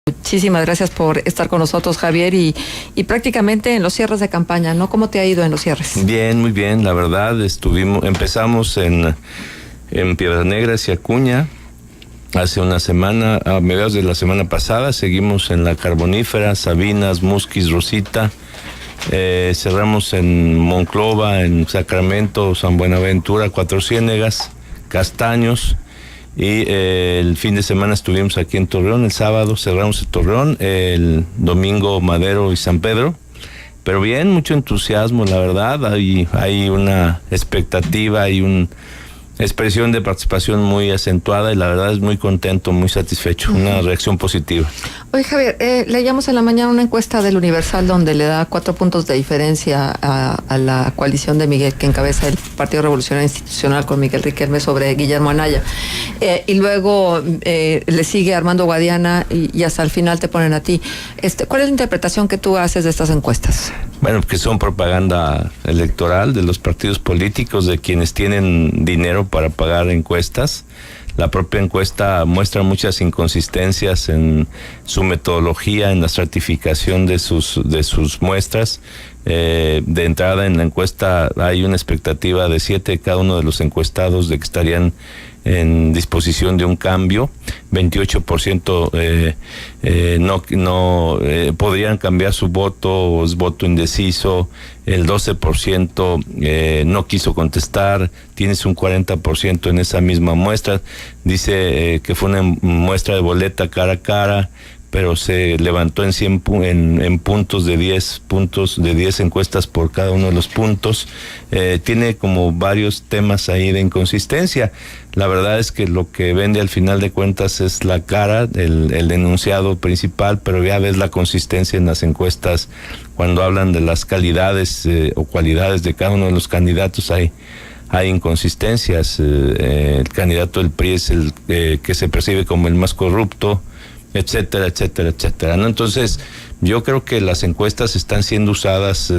Muchísimas gracias por estar con nosotros, Javier, y prácticamente en los cierres de campaña, ¿no? ¿Cómo te ha ido en los cierres? Bien, muy bien, la verdad, empezamos en Piedras Negras y Acuña hace una semana, a mediados de la semana pasada, seguimos en La Carbonífera, Sabinas, Musquis, Rosita, cerramos en Monclova, en Sacramento, San Buenaventura, Cuatro Ciénegas, Castaños. Y el fin de semana estuvimos aquí en Torreón, el sábado cerramos el Torreón, el domingo Madero y San Pedro. Pero bien, mucho entusiasmo, la verdad, hay una expectativa, hay una expresión de participación muy acentuada y la verdad es muy contento, muy satisfecho, una reacción positiva. Oye, Javier, leíamos en la mañana una encuesta del Universal donde le da 4 puntos de diferencia a la coalición de Miguel, que encabeza el Partido Revolucionario Institucional con Miguel Riquelme sobre Guillermo Anaya. Y luego le sigue Armando Guadiana y hasta el final te ponen a ti. ¿Cuál es la interpretación que tú haces de estas encuestas? Bueno, que son propaganda electoral de los partidos políticos, de quienes tienen dinero para pagar encuestas. La propia encuesta muestra muchas inconsistencias en su metodología, en la estratificación de sus muestras. De entrada, en la encuesta hay una expectativa de 7 de cada uno de los encuestados de que estarían en disposición de un cambio. 28% podrían cambiar su voto, o es voto indeciso. El 12% no quiso contestar. Tienes un 40% en esa misma muestra. Dice que fue una muestra de boleta cara a cara, pero se levantó en puntos de 10 puntos, de 10 encuestas por cada uno de los puntos. Tiene como varios temas ahí de inconsistencia. La verdad es que lo que vende al final de cuentas es la cara, el enunciado principal, pero ya ves la consistencia en las encuestas cuando hablan de las calidades o cualidades de cada uno de los candidatos. Hay inconsistencias. El candidato del PRI es el que se percibe como el más corrupto, etcétera, etcétera, etcétera, ¿no? Entonces, yo creo que las encuestas están siendo usadas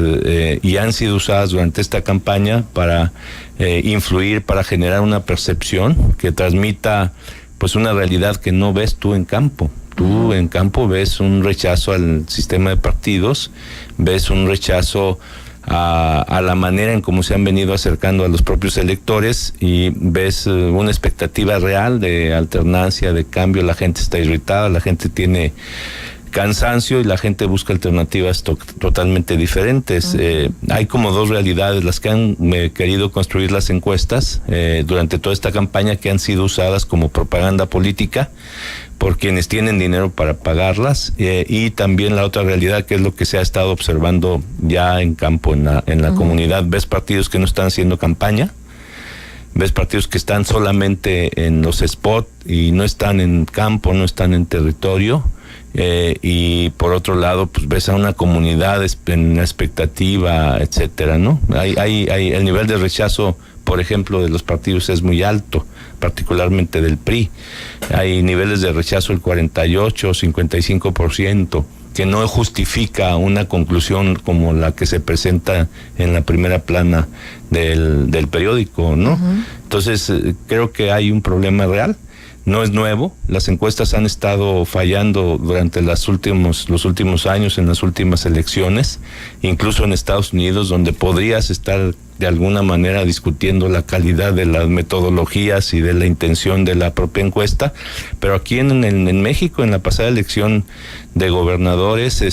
y han sido usadas durante esta campaña para influir, para generar una percepción que transmita pues una realidad que no ves tú en campo. Tú en campo ves un rechazo al sistema de partidos, ves un rechazo a la manera en cómo se han venido acercando a los propios electores y ves una expectativa real de alternancia, de cambio. La gente está irritada, la gente tiene cansancio y la gente busca alternativas totalmente diferentes. Hay como dos realidades, las que han querido construir las encuestas durante toda esta campaña, que han sido usadas como propaganda política por quienes tienen dinero para pagarlas, y también la otra realidad, que es lo que se ha estado observando ya en campo, en la comunidad. Ves partidos que no están haciendo campaña, ves partidos que están solamente en los spots y no están en campo, no están en territorio, y por otro lado pues ves a una comunidad en expectativa, etcétera, ¿no? Hay el nivel de rechazo, por ejemplo, de los partidos es muy alto, particularmente del PRI. Hay niveles de rechazo del 48, 55%, que no justifica una conclusión como la que se presenta en la primera plana del periódico, ¿no? Entonces, creo que hay un problema real. No es nuevo, las encuestas han estado fallando durante los últimos años, en las últimas elecciones, incluso en Estados Unidos, donde podrías estar de alguna manera discutiendo la calidad de las metodologías y de la intención de la propia encuesta, pero aquí en México, en la pasada elección de gobernadores,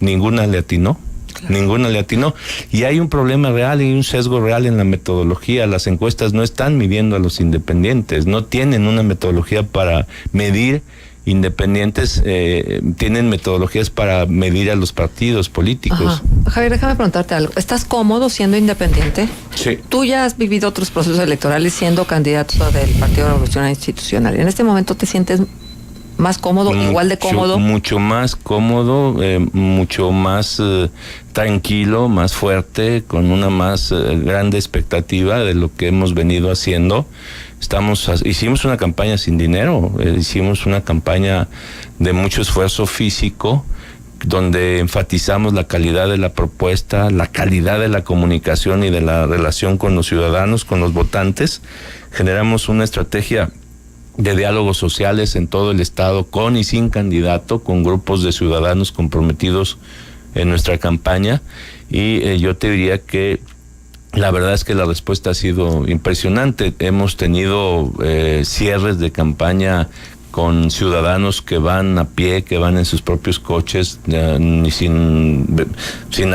ninguna le atinó. Claro. Ninguna le atinó. Y hay un problema real y un sesgo real en la metodología. Las encuestas no están midiendo a los independientes, no tienen una metodología para medir independientes, tienen metodologías para medir a los partidos políticos. Ajá. Javier, déjame preguntarte algo. ¿Estás cómodo siendo independiente? Sí. Tú ya has vivido otros procesos electorales siendo candidato del Partido Revolucionario Institucional. ¿En este momento te sientes más cómodo, igual de cómodo? Mucho más cómodo, mucho más tranquilo, más fuerte, con una más grande expectativa de lo que hemos venido haciendo. Hicimos una campaña sin dinero, hicimos una campaña de mucho esfuerzo físico, donde enfatizamos la calidad de la propuesta, la calidad de la comunicación y de la relación con los ciudadanos, con los votantes. Generamos una estrategia de diálogos sociales en todo el estado, con y sin candidato, con grupos de ciudadanos comprometidos en nuestra campaña, y yo te diría que la verdad es que la respuesta ha sido impresionante. Hemos tenido cierres de campaña con ciudadanos que van a pie, que van en sus propios coches, ni sin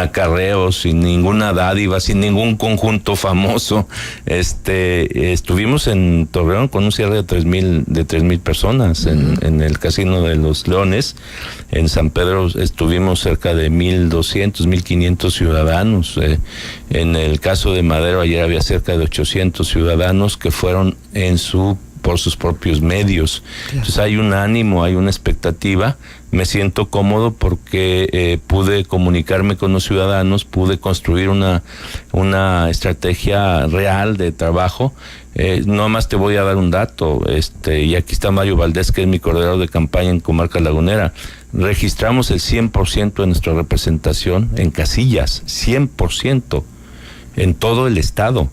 acarreos, sin ninguna dádiva, sin ningún conjunto famoso. Estuvimos en Torreón con un cierre de 3,000 personas en el Casino de los Leones. En San Pedro estuvimos cerca de 1,200, 1,500 ciudadanos. En el caso de Madero, ayer había cerca de 800 ciudadanos que fueron por sus propios medios. Claro. Entonces hay un ánimo, hay una expectativa. Me siento cómodo porque pude comunicarme con los ciudadanos, pude construir una estrategia real de trabajo. No más te voy a dar un dato, y aquí está Mario Valdés, que es mi coordinador de campaña en Comarca Lagunera. Registramos el 100% de nuestra representación en casillas, 100% en todo el estado.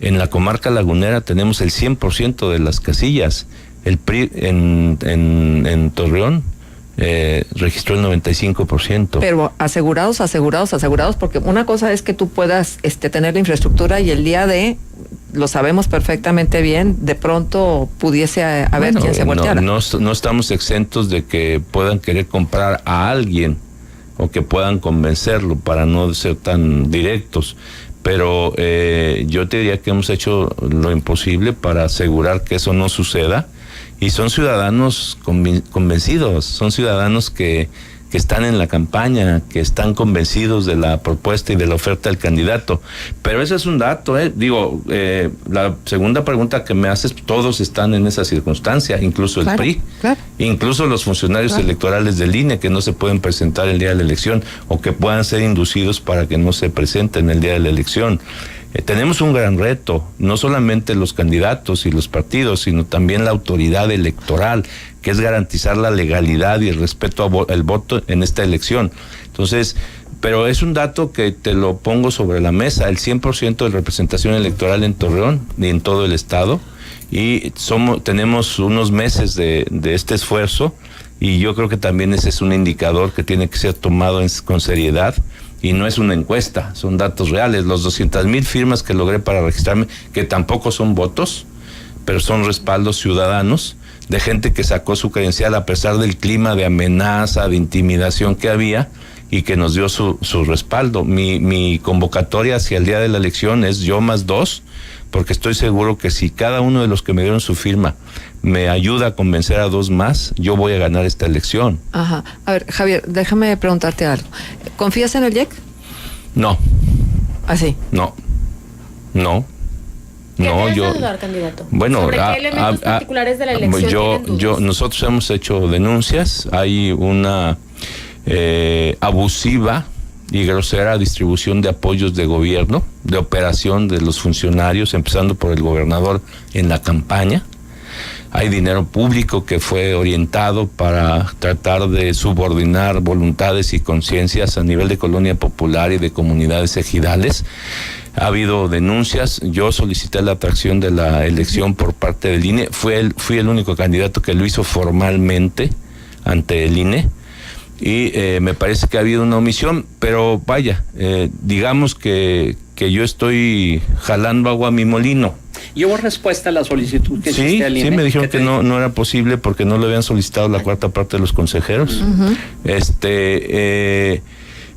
En la Comarca Lagunera tenemos el 100% de las casillas. El PRI en Torreón registró el 95%. Pero asegurados, porque una cosa es que tú puedas tener la infraestructura y el día de, lo sabemos perfectamente bien, de pronto pudiese haber quien se volteara. No estamos exentos de que puedan querer comprar a alguien o que puedan convencerlo, para no ser tan directos. Pero yo te diría que hemos hecho lo imposible para asegurar que eso no suceda, y son ciudadanos convencidos, son ciudadanos que están en la campaña, que están convencidos de la propuesta y de la oferta del candidato. Pero ese es un dato, la segunda pregunta que me haces, todos están en esa circunstancia, incluso el PRI, claro. Incluso los funcionarios electorales del INE, que no se pueden presentar el día de la elección, o que puedan ser inducidos para que no se presenten el día de la elección. Tenemos un gran reto, no solamente los candidatos y los partidos, sino también la autoridad electoral, que es garantizar la legalidad y el respeto al voto en esta elección. Entonces, pero es un dato que te lo pongo sobre la mesa, el 100% de representación electoral en Torreón y en todo el estado, y tenemos unos meses de este esfuerzo, y yo creo que también ese es un indicador que tiene que ser tomado con seriedad. Y no es una encuesta, son datos reales. Los 200,000 firmas que logré para registrarme, que tampoco son votos, pero son respaldos ciudadanos de gente que sacó su credencial a pesar del clima de amenaza, de intimidación que había, y que nos dio su respaldo. Mi convocatoria hacia el día de la elección es yo más 2, porque estoy seguro que si cada uno de los que me dieron su firma me ayuda a convencer a 2 más, yo voy a ganar esta elección. Ajá. A ver, Javier, déjame preguntarte algo. ¿Confías en el IEC? No. ¿Ah, sí? No. ¿Qué debes dudar, candidato? Bueno, ¿sobre qué elementos particulares de la elección nosotros hemos hecho denuncias. Hay una abusiva y grosera distribución de apoyos de gobierno, de operación de los funcionarios, empezando por el gobernador en la campaña. Hay dinero público que fue orientado para tratar de subordinar voluntades y conciencias a nivel de colonia popular y de comunidades ejidales. Ha habido denuncias. Yo solicité la atracción de la elección por parte del INE. Fui el único candidato que lo hizo formalmente ante el INE. Y me parece que ha habido una omisión, pero vaya, digamos que yo estoy jalando agua a mi molino. ¿Y hubo respuesta a la solicitud que hiciste al INE? Sí, me dijeron que no era posible porque no lo habían solicitado la cuarta parte de los consejeros. Uh-huh.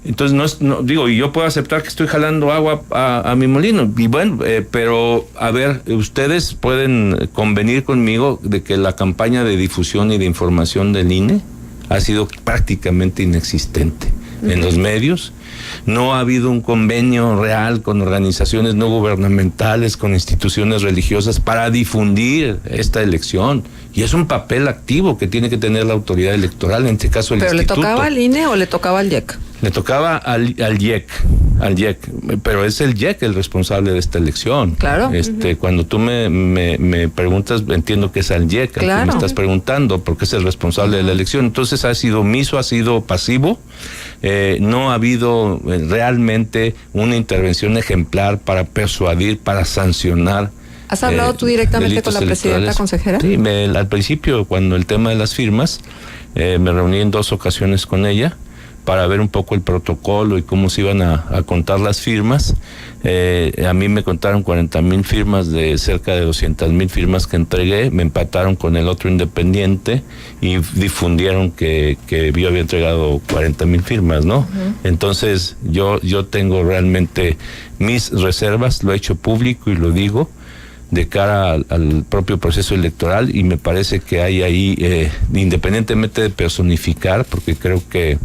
Entonces, digo, y yo puedo aceptar que estoy jalando agua a mi molino. Y bueno, pero, a ver, ustedes pueden convenir conmigo de que la campaña de difusión y de información del INE ha sido prácticamente inexistente. Uh-huh. En los medios. No ha habido un convenio real con organizaciones no gubernamentales, con instituciones religiosas para difundir esta elección. Y es un papel activo que tiene que tener la autoridad electoral, en este caso el instituto. ¿Pero le tocaba al INE o le tocaba al IEC? Le tocaba al IEC, pero es el IEC el responsable de esta elección. Claro. Cuando tú me preguntas, entiendo que es al IEC, claro, al que me estás preguntando, porque es el responsable de la elección. Entonces ha sido omiso, ha sido pasivo. No ha habido realmente una intervención ejemplar para persuadir, para sancionar ¿Has hablado tú directamente con la presidenta consejera? Sí, al principio, cuando el tema de las firmas, me reuní en 2 ocasiones con ella para ver un poco el protocolo y cómo se iban a contar las firmas. A mí me contaron 40,000 firmas de cerca de 200,000 firmas que entregué, me empataron con el otro independiente y difundieron que yo había entregado 40,000 firmas, ¿no? Uh-huh. Entonces yo tengo realmente mis reservas, lo he hecho público y lo digo, de cara al propio proceso electoral, y me parece que hay ahí, independientemente de personificar, porque creo que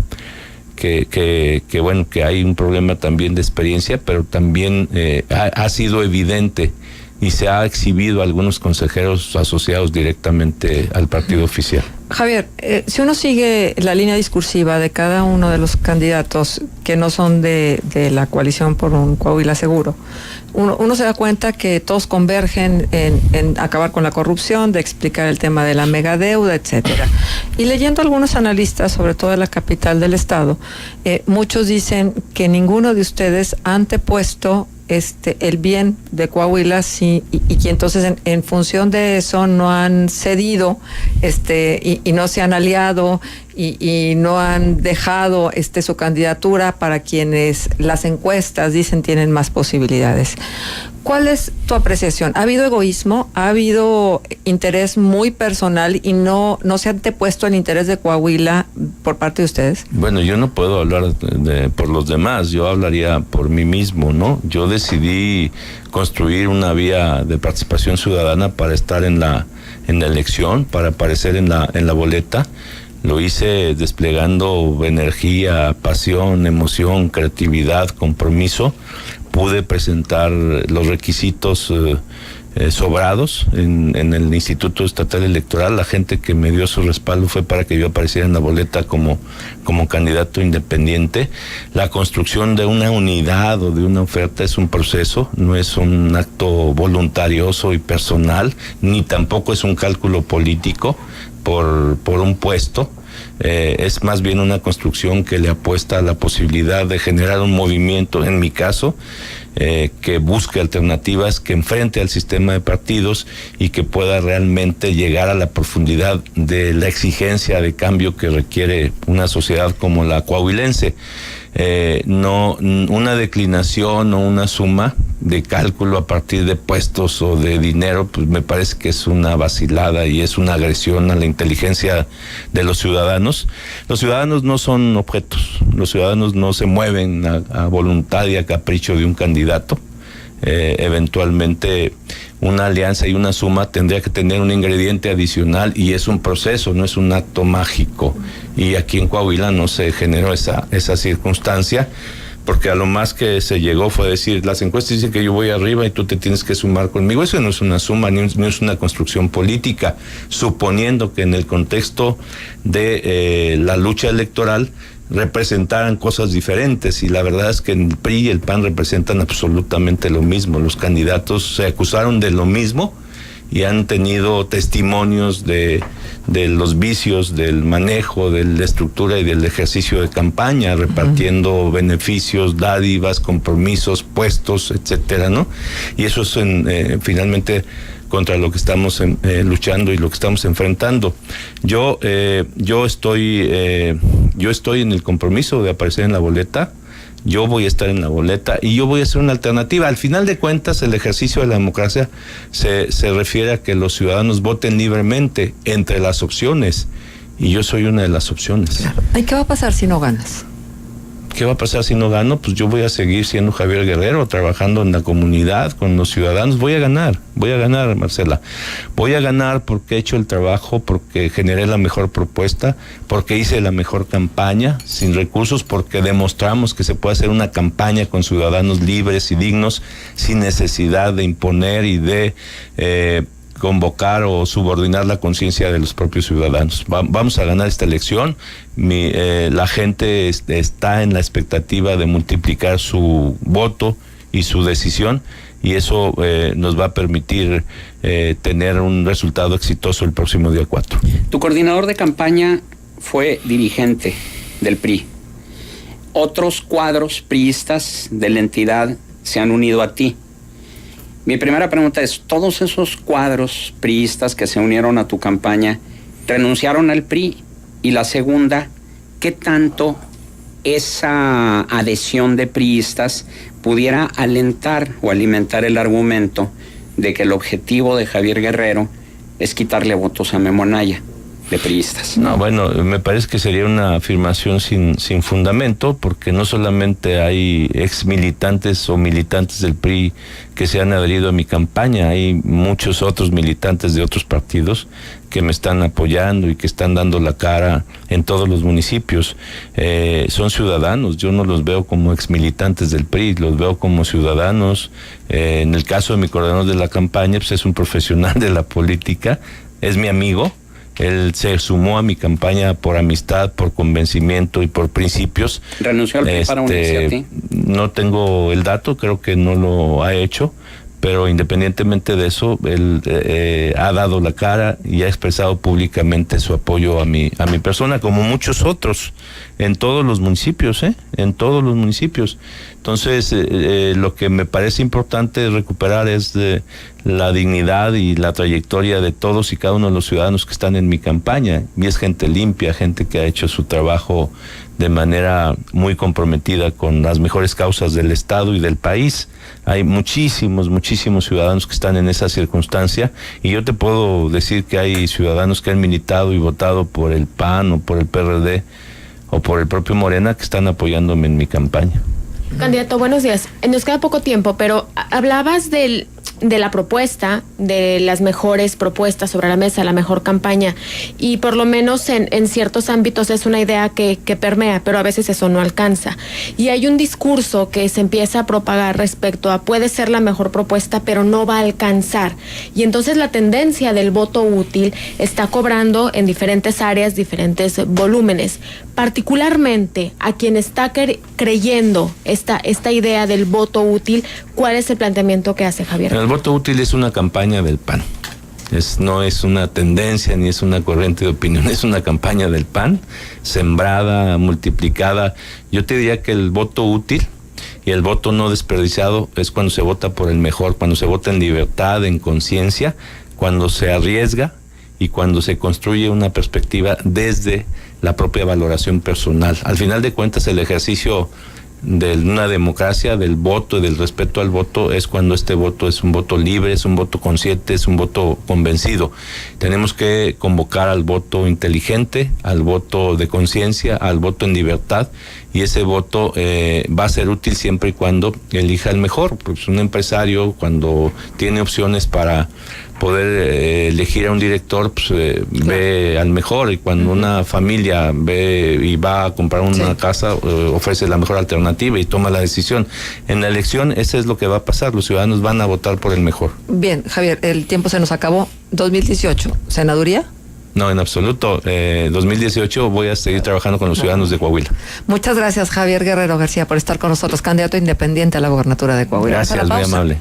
bueno, que hay un problema también de experiencia, pero también ha sido evidente y se ha exhibido a algunos consejeros asociados directamente al partido oficial. Javier, si uno sigue la línea discursiva de cada uno de los candidatos que no son de la coalición por un Coahuila seguro, uno se da cuenta que todos convergen en acabar con la corrupción, de explicar el tema de la megadeuda, etcétera. Y leyendo algunos analistas, sobre todo de la capital del estado, muchos dicen que ninguno de ustedes ha antepuesto el bien de Coahuila, sí, y que entonces en función de eso no han cedido y no se han aliado y no han dejado su candidatura para quienes las encuestas dicen tienen más posibilidades. ¿Cuál es tu apreciación? ¿Ha habido egoísmo? ¿Ha habido interés muy personal y no se ha antepuesto el interés de Coahuila por parte de ustedes? Bueno, yo no puedo hablar por los demás, yo hablaría por mí mismo, ¿no? Yo decidí construir una vía de participación ciudadana para estar en la elección, para aparecer en la boleta. Lo hice desplegando energía, pasión, emoción, creatividad, compromiso. Pude presentar los requisitos sobrados en el Instituto Estatal Electoral. La gente que me dio su respaldo fue para que yo apareciera en la boleta como candidato independiente. La construcción de una unidad o de una oferta es un proceso, no es un acto voluntarioso y personal, ni tampoco es un cálculo político por un puesto. Es más bien una construcción que le apuesta a la posibilidad de generar un movimiento, en mi caso, que busque alternativas, que enfrente al sistema de partidos y que pueda realmente llegar a la profundidad de la exigencia de cambio que requiere una sociedad como la coahuilense. No una declinación o una suma de cálculo a partir de puestos o de dinero, pues me parece que es una vacilada y es una agresión a la inteligencia de los ciudadanos. Los ciudadanos no son objetos, los ciudadanos no se mueven a voluntad y a capricho de un candidato. Eventualmente una alianza y una suma tendría que tener un ingrediente adicional y es un proceso, no es un acto mágico, y aquí en Coahuila no se generó esa circunstancia, porque a lo más que se llegó fue decir, las encuestas dicen que yo voy arriba y tú te tienes que sumar conmigo. Eso no es una suma, ni es una construcción política, suponiendo que en el contexto de la lucha electoral representaran cosas diferentes, y la verdad es que el PRI y el PAN representan absolutamente lo mismo. Los candidatos se acusaron de lo mismo y han tenido testimonios de los vicios del manejo, de la estructura y del ejercicio de campaña, repartiendo beneficios, dádivas, compromisos, puestos, etcétera, ¿no? Y eso es finalmente contra lo que estamos luchando y lo que estamos enfrentando. Yo estoy en el compromiso de aparecer en la boleta. Yo voy a estar en la boleta y yo voy a ser una alternativa. Al final de cuentas, el ejercicio de la democracia se refiere a que los ciudadanos voten libremente entre las opciones, y yo soy una de las opciones. Claro. ¿Y qué va a pasar si no ganas? ¿Qué va a pasar si no gano? Pues yo voy a seguir siendo Javier Guerrero, trabajando en la comunidad, con los ciudadanos. Voy a ganar, Marcela. Voy a ganar porque he hecho el trabajo, porque generé la mejor propuesta, porque hice la mejor campaña sin recursos, porque demostramos que se puede hacer una campaña con ciudadanos libres y dignos, sin necesidad de imponer y de convocar o subordinar la conciencia de los propios ciudadanos. Vamos a ganar esta elección. La gente está en la expectativa de multiplicar su voto y su decisión, y eso nos va a permitir tener un resultado exitoso el próximo día 4. Tu coordinador de campaña fue dirigente del PRI. Otros cuadros priistas de la entidad se han unido a ti. Mi primera pregunta es, ¿todos esos cuadros priistas que se unieron a tu campaña renunciaron al PRI? Y la segunda, ¿qué tanto esa adhesión de priistas pudiera alentar o alimentar el argumento de que el objetivo de Javier Guerrero es quitarle votos a Memo Anaya, de priistas? No, bueno, me parece que sería una afirmación sin fundamento, porque no solamente hay ex militantes o militantes del PRI que se han adherido a mi campaña, hay muchos otros militantes de otros partidos que me están apoyando y que están dando la cara en todos los municipios. Son ciudadanos, yo no los veo como ex militantes del PRI, los veo como ciudadanos. En el caso de mi coordinador de la campaña, pues es un profesional de la política, es mi amigo. Él se sumó a mi campaña por amistad, por convencimiento y por principios. ¿Renunció al PRI para unirse a ti? No tengo el dato, creo que no lo ha hecho, pero independientemente de eso, él ha dado la cara y ha expresado públicamente su apoyo a mi persona, como muchos otros, en todos los municipios, en todos los municipios. Entonces, lo que me parece importante recuperar es la dignidad y la trayectoria de todos y cada uno de los ciudadanos que están en mi campaña, y es gente limpia, gente que ha hecho su trabajo de manera muy comprometida con las mejores causas del Estado y del país. Hay muchísimos ciudadanos que están en esa circunstancia, y yo te puedo decir que hay ciudadanos que han militado y votado por el PAN o por el PRD o por el propio Morena que están apoyándome en mi campaña. Candidato, buenos días. Nos queda poco tiempo, pero hablabas de la propuesta, de las mejores propuestas sobre la mesa, la mejor campaña, y por lo menos en ciertos ámbitos es una idea que permea, pero a veces eso no alcanza. Y hay un discurso que se empieza a propagar respecto a puede ser la mejor propuesta, pero no va a alcanzar. Y entonces la tendencia del voto útil está cobrando en diferentes áreas, diferentes volúmenes. Particularmente a quien está creyendo esta idea del voto útil, ¿cuál es el planteamiento que hace Javier? El voto útil es una campaña del PAN. No es una tendencia ni es una corriente de opinión, es una campaña del PAN, sembrada, multiplicada. Yo te diría que el voto útil y el voto no desperdiciado es cuando se vota por el mejor, cuando se vota en libertad, en conciencia, cuando se arriesga y cuando se construye una perspectiva desde la propia valoración personal. Al final de cuentas, el ejercicio de una democracia, del voto y del respeto al voto, es cuando este voto es un voto libre, es un voto consciente, es un voto convencido. Tenemos que convocar al voto inteligente, al voto de conciencia, al voto en libertad, y ese voto va a ser útil siempre y cuando elija el mejor. Pues un empresario, cuando tiene opciones para poder elegir a un director, pues ve al mejor, y cuando una familia ve y va a comprar una casa, ofrece la mejor alternativa y toma la decisión. En la elección, eso es lo que va a pasar, los ciudadanos van a votar por el mejor. Bien, Javier, el tiempo se nos acabó. 2018, ¿senaduría? No, en absoluto. 2018 voy a seguir trabajando con los ciudadanos de Coahuila. Muchas gracias, Javier Guerrero García, por estar con nosotros, candidato independiente a la gobernatura de Coahuila. Gracias, muy amable.